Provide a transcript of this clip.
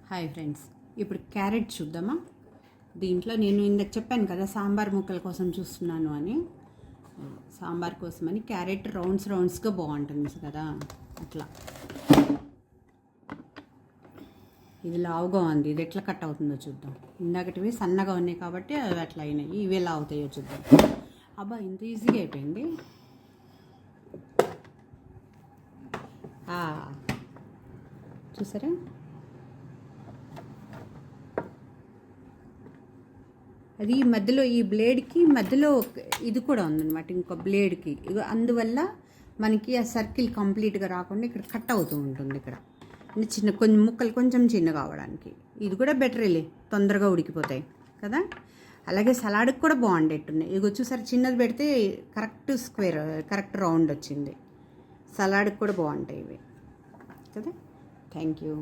Hi friends, ఇప్పుడు carrot చూద్దామా. దీంట్లో నేను ఇందాక చెప్పాను కదా సాంబార్ ముక్కల కోసం చూస్తున్నాను అని. సాంబార్ కోసమని క్యారెట్ రౌండ్స్గా బాగుంటుంది కదా, అట్లా. ఇది లావుగా ఉంది, ఇది ఎట్లా కట్ అవుతుందో చూద్దాం. ఇందాకటివి సన్నగా ఉన్నాయి కాబట్టి అవి అట్లా అయినాయి, ఇవి ఎలా అవుతాయో చూద్దాం. అబ్బా, ఇంత ఈజీగా అయిపోయింది. చూసారా, అది మధ్యలో ఈ బ్లేడ్కి మధ్యలో ఇది కూడా ఉందన్నమాట, ఇంకో బ్లేడ్కి. అందువల్ల మనకి ఆ సర్కిల్ కంప్లీట్గా రాకుండా ఇక్కడ కట్ అవుతూ ఉంటుంది. ఇక్కడ చిన్న కొంచెం ముక్కలు కొంచెం చిన్నగా అవడానికి ఇది కూడా బెటరేలే, తొందరగా ఉడికిపోతాయి కదా. అలాగే సలాడ్కి కూడా బాగుండేట్టున్నాయి. ఇగో చూసారు, చిన్నది పెడితే కరెక్ట్ రౌండ్ వచ్చింది. సలాడ్కి కూడా బాగుంటాయి ఇవి కదా. Thank you.